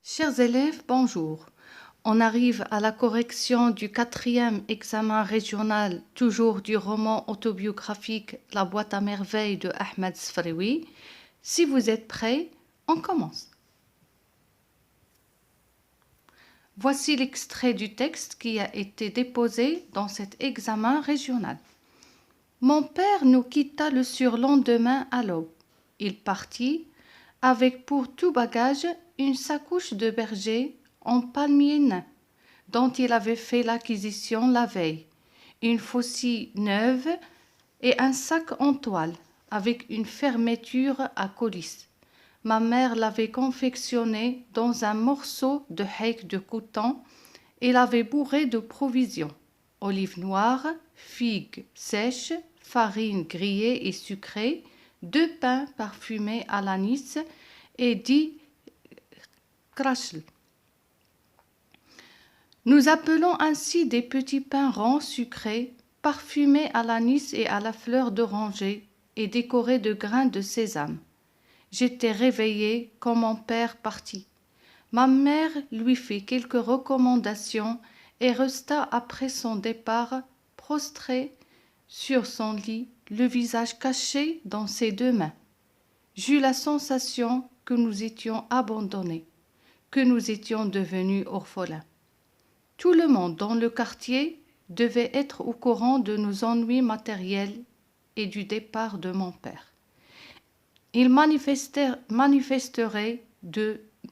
Chers élèves, bonjour. On arrive à la correction du 4e examen régional, toujours du roman autobiographique La boîte à merveilles de Ahmed Sfraoui. Si vous êtes prêts, on commence. Voici l'extrait du texte qui a été déposé dans cet examen régional. Mon père nous quitta le surlendemain à l'aube. Il partit avec pour tout bagage une sacoche de berger en palmier nain, dont il avait fait l'acquisition la veille, une faucille neuve et un sac en toile avec une fermeture à coulisse. Ma mère l'avait confectionné dans un morceau de hake de coton et l'avait bourré de provisions: olives noires, figues sèches, farine grillée et sucrée, 2 pains parfumés à l'anis et 10 krachel. Nous appelons ainsi des petits pains ronds sucrés, parfumés à l'anis et à la fleur d'oranger et décorés de grains de sésame. J'étais réveillée quand mon père partit. Ma mère lui fit quelques recommandations et resta après son départ prostrée sur son lit, le visage caché dans ses 2 mains. J'eus la sensation que nous étions abandonnés, que nous étions devenus orphelins. Tout le monde dans le quartier devait être au courant de nos ennuis matériels et du départ de mon père. Il manifesterait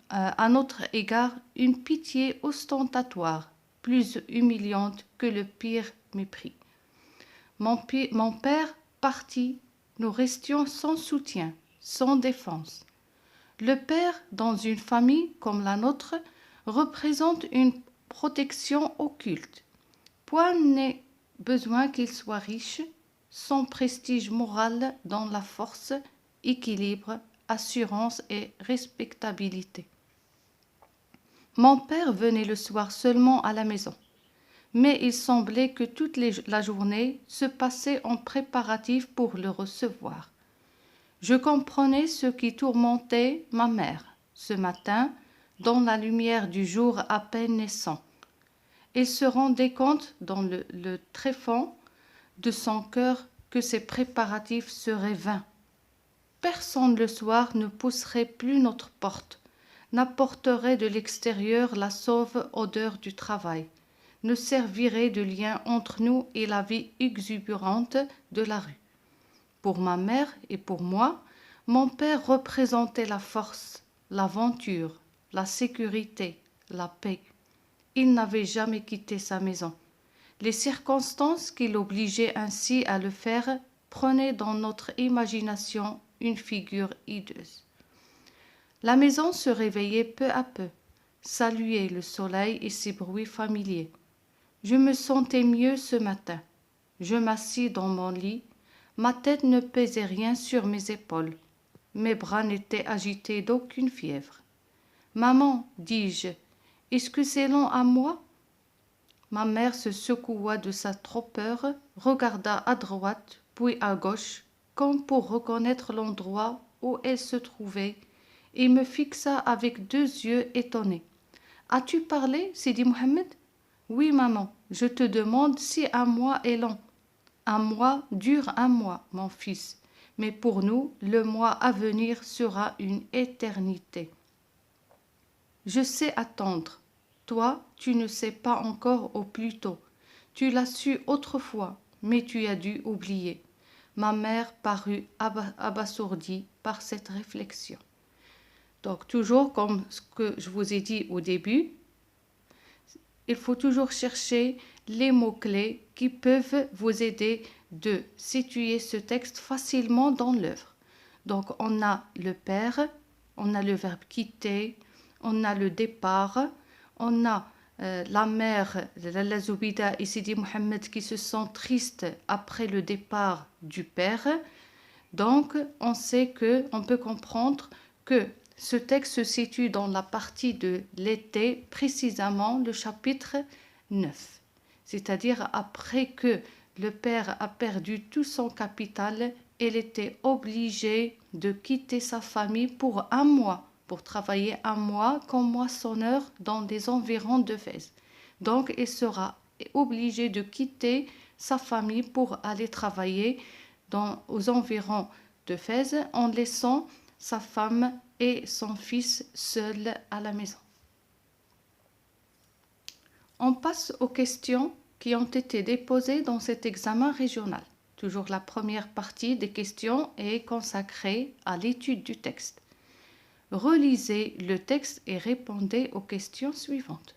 à notre égard une pitié ostentatoire, plus humiliante que le pire mépris. Mon père parti, nous restions sans soutien, sans défense. Le père, dans une famille comme la nôtre, représente une protection occulte. Point n'est besoin qu'il soit riche, son prestige moral dans la force, équilibre, assurance et respectabilité. Mon père venait le soir seulement à la maison, mais il semblait que toute la journée se passait en préparatifs pour le recevoir. Je comprenais ce qui tourmentait ma mère ce matin dans la lumière du jour à peine naissant. Elle se rendait compte dans le tréfonds de son cœur que ces préparatifs seraient vains. Personne le soir ne pousserait plus notre porte, n'apporterait de l'extérieur la sauve odeur du travail, ne servirait de lien entre nous et la vie exubérante de la rue. Pour ma mère et pour moi, mon père représentait la force, l'aventure, la sécurité, la paix. Il n'avait jamais quitté sa maison. Les circonstances qui l'obligeaient ainsi à le faire prenaient dans notre imagination une figure hideuse. La maison se réveillait peu à peu, saluait le soleil et ses bruits familiers. Je me sentais mieux ce matin. Je m'assis dans mon lit. Ma tête ne pesait rien sur mes épaules. Mes bras n'étaient agités d'aucune fièvre. « Maman, dis-je, est-ce que c'est long à moi ?» Ma mère se secoua de sa torpeur, regarda à droite, puis à gauche, comme pour reconnaître l'endroit où elle se trouvait, et me fixa avec 2 yeux étonnés. « As-tu parlé, Sidi Mohammed ?»« Oui, maman, je te demande si un mois est long. »« Un mois dure un mois, mon fils, mais pour nous, le mois à venir sera une éternité. »« Je sais attendre. Toi, tu ne sais pas encore au plus tôt. Tu l'as su autrefois, mais tu as dû oublier. » Ma mère parut abasourdie par cette réflexion. Donc, toujours comme ce que je vous ai dit au début, il faut toujours chercher les mots-clés qui peuvent vous aider de situer ce texte facilement dans l'œuvre. Donc, on a le père, on a le verbe quitter, on a le départ, on a la mère, Lalla Zoubida et Sidi Mohammed qui se sent tristes après le départ du père. Donc, on peut comprendre que ce texte se situe dans la partie de l'été, précisément le chapitre 9. C'est-à-dire après que le père a perdu tout son capital, il était obligé de quitter sa famille pour un mois pour travailler un mois comme moissonneur dans des environs de Fès. Donc, il sera obligé de quitter sa famille pour aller travailler aux environs de Fès en laissant sa femme et son fils seuls à la maison. On passe aux questions qui ont été déposées dans cet examen régional. Toujours la première partie des questions est consacrée à l'étude du texte. Relisez le texte et répondez aux questions suivantes.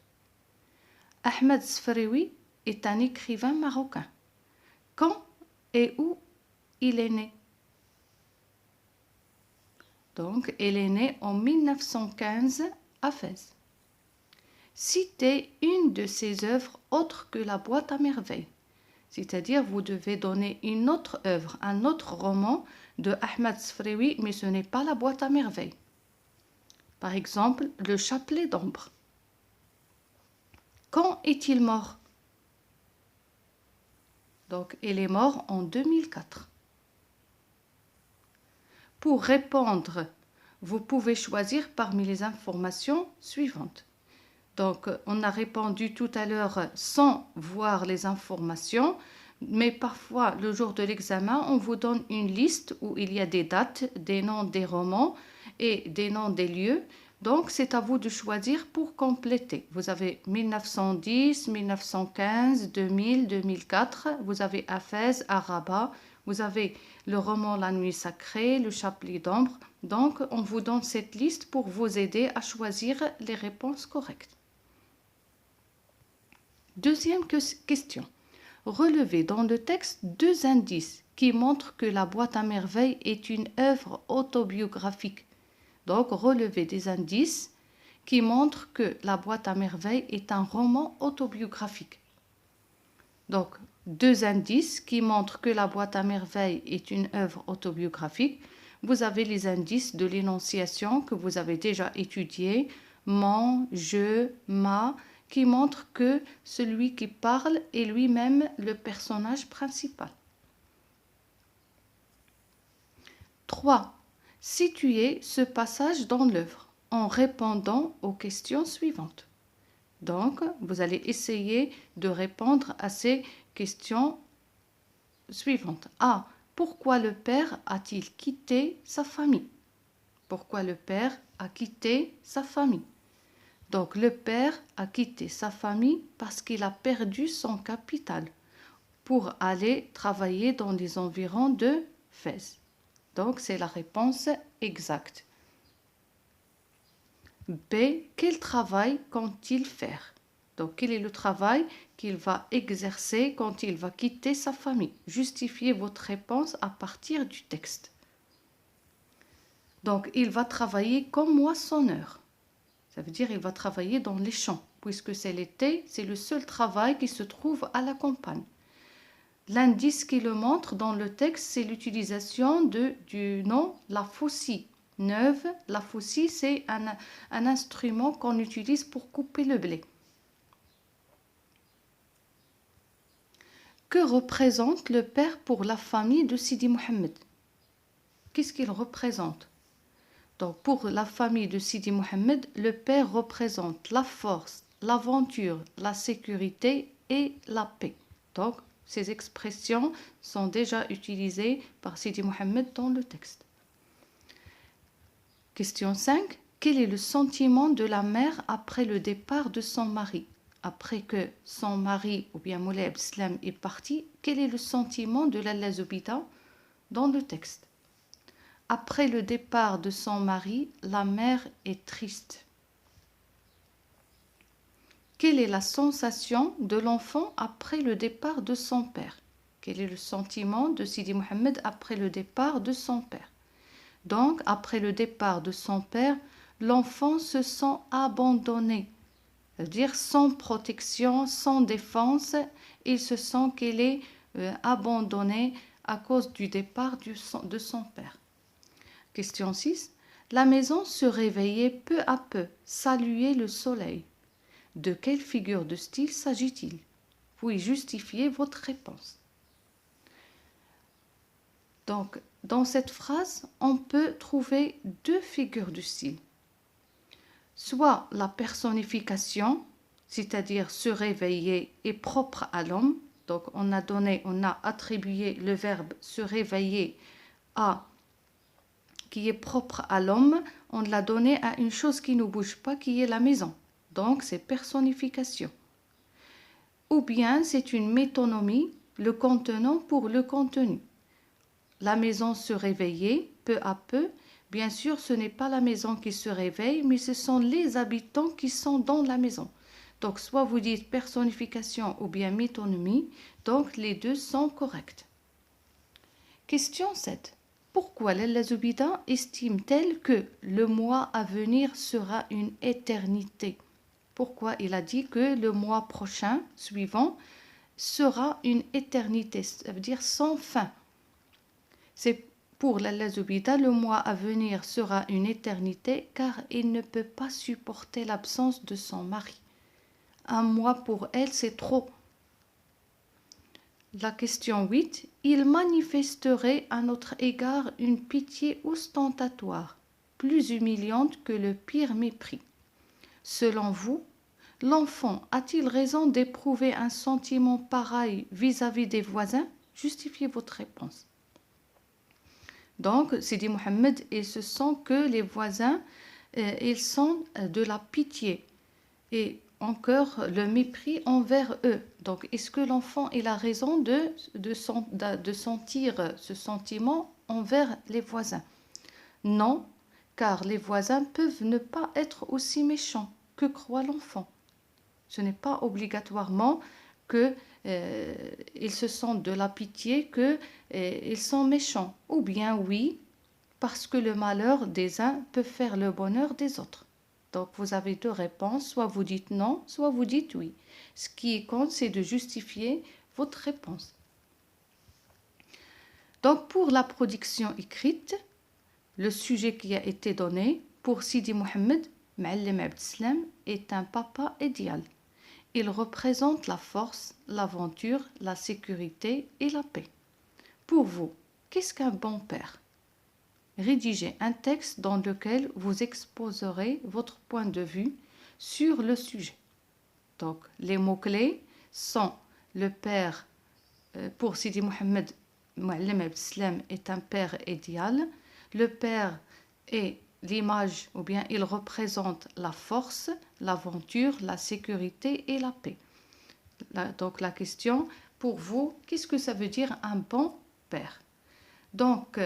Ahmed Sfraoui est un écrivain marocain. Quand et où il est né? Donc, il est né en 1915 à Fès. Citez une de ses œuvres autres que La boîte à merveilles. C'est-à-dire, vous devez donner une autre œuvre, un autre roman de Ahmed Sfraoui, mais ce n'est pas La boîte à merveilles. Par exemple, Le chapelet d'ombre. Quand est-il mort? Donc, il est mort en 2004. Pour répondre, vous pouvez choisir parmi les informations suivantes. Donc, on a répondu tout à l'heure sans voir les informations, mais parfois, le jour de l'examen, on vous donne une liste où il y a des dates, des noms des romans et des noms des lieux. Donc, c'est à vous de choisir pour compléter. Vous avez 1910, 1915, 2000, 2004. Vous avez à Fès, à Rabat. Vous avez le roman La nuit sacrée, Le chapelet d'ombre. Donc, on vous donne cette liste pour vous aider à choisir les réponses correctes. Deuxième question. Relevez dans le texte deux indices qui montrent que La boîte à merveilles est une œuvre autobiographique. Donc, relevez des indices qui montrent que La boîte à merveilles est un roman autobiographique. Donc, deux indices qui montrent que La boîte à merveilles est une œuvre autobiographique. Vous avez les indices de l'énonciation que vous avez déjà étudiés, mon, je, ma, qui montrent que celui qui parle est lui-même le personnage principal. 3. Situez ce passage dans l'œuvre en répondant aux questions suivantes. Donc, vous allez essayer de répondre à ces questions suivantes. A. Pourquoi le père a-t-il quitté sa famille? Pourquoi le père a quitté sa famille? Donc, le père a quitté sa famille parce qu'il a perdu son capital pour aller travailler dans les environs de Fès. Donc, c'est la réponse exacte. B. Quel travail compte-t-il faire? Donc, quel est le travail qu'il va exercer quand il va quitter sa famille? Justifiez votre réponse à partir du texte. Donc, il va travailler comme moissonneur. Ça veut dire qu'il va travailler dans les champs. Puisque c'est l'été, c'est le seul travail qui se trouve à la campagne. L'indice qui le montre dans le texte, c'est l'utilisation du nom la faucille neuve. La faucille, c'est un instrument qu'on utilise pour couper le blé. Que représente le père pour la famille de Sidi Mohammed? Qu'est-ce qu'il représente? Donc, pour la famille de Sidi Mohammed, le père représente la force, l'aventure, la sécurité et la paix. Donc, ces expressions sont déjà utilisées par Sidi Mohammed dans le texte. Question 5. Quel est le sentiment de la mère après le départ de son mari? Après que son mari, ou bien Moulay Abdeslam, est parti, quel est le sentiment de Lalla Zoubida dans le texte? Après le départ de son mari, la mère est triste. Quelle est la sensation de l'enfant après le départ de son père? Quel est le sentiment de Sidi Mohammed après le départ de son père? Donc, après le départ de son père, l'enfant se sent abandonné, c'est-à-dire sans protection, sans défense. Il se sent qu'il est abandonné à cause du départ de son père. Question 6. La maison se réveillait peu à peu, saluait le soleil. De quelle figure de style s'agit-il? Puis justifiez votre réponse. Donc, dans cette phrase, on peut trouver deux figures de style. soit la personnification, c'est-à-dire se réveiller, est propre à l'homme. Donc on a attribué le verbe se réveiller à qui est propre à l'homme, on l'a donné à une chose qui ne bouge pas, qui est la maison. Donc c'est personnification. Ou bien c'est une métonymie, le contenant pour le contenu. La maison se réveillait peu à peu. Bien sûr, ce n'est pas la maison qui se réveille, mais ce sont les habitants qui sont dans la maison. Donc, soit vous dites personnification ou bien métonymie, donc les deux sont corrects. Question 7. Pourquoi Lalla Zoubida estime-t-elle que le mois à venir sera une éternité? Pourquoi il a dit que le mois prochain, suivant, sera une éternité, ça veut dire sans fin. C'est pour Lalla Zoubida, le mois à venir sera une éternité car il ne peut pas supporter l'absence de son mari. Un mois pour elle, c'est trop. La question 8. Il manifesterait à notre égard une pitié ostentatoire, plus humiliante que le pire mépris. Selon vous, l'enfant a-t-il raison d'éprouver un sentiment pareil vis-à-vis des voisins? Justifiez votre réponse. Donc, Sidi Mohamed, il se sent que les voisins, ils sont de la pitié et encore le mépris envers eux. Donc, est-ce que l'enfant il a raison de sentir ce sentiment envers les voisins? Non, car les voisins peuvent ne pas être aussi méchants que croit l'enfant. Ce n'est pas obligatoirement que ils se sentent de la pitié, que ils sont méchants. Ou bien oui, parce que le malheur des uns peut faire le bonheur des autres. Donc vous avez deux réponses, soit vous dites non, soit vous dites oui. Ce qui compte, c'est de justifier votre réponse. Donc pour la production écrite, le sujet qui a été donné pour Sidi Mohamed, Ma'allim Abd Salam, est un papa idéal. Il représente la force, l'aventure, la sécurité et la paix. Pour vous, qu'est-ce qu'un bon père? Rédigez un texte dans lequel vous exposerez votre point de vue sur le sujet. Donc, les mots-clés sont le père, pour Sidi Mohamed, Mouallim Abd Salam est un père idéal. Le père est l'image, ou bien il représente la force, l'aventure, la sécurité et la paix. Donc la question, pour vous, qu'est-ce que ça veut dire un bon père? Donc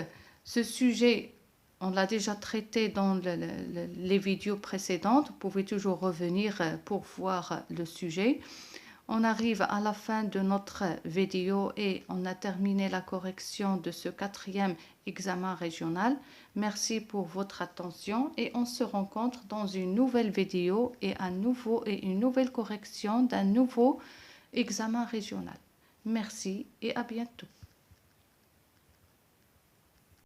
ce sujet, on l'a déjà traité dans les vidéos précédentes. Vous pouvez toujours revenir pour voir le sujet. On arrive à la fin de notre vidéo et on a terminé la correction de ce 4e examen régional. Merci pour votre attention et on se rencontre dans une nouvelle vidéo et une nouvelle correction d'un nouveau examen régional. Merci et à bientôt.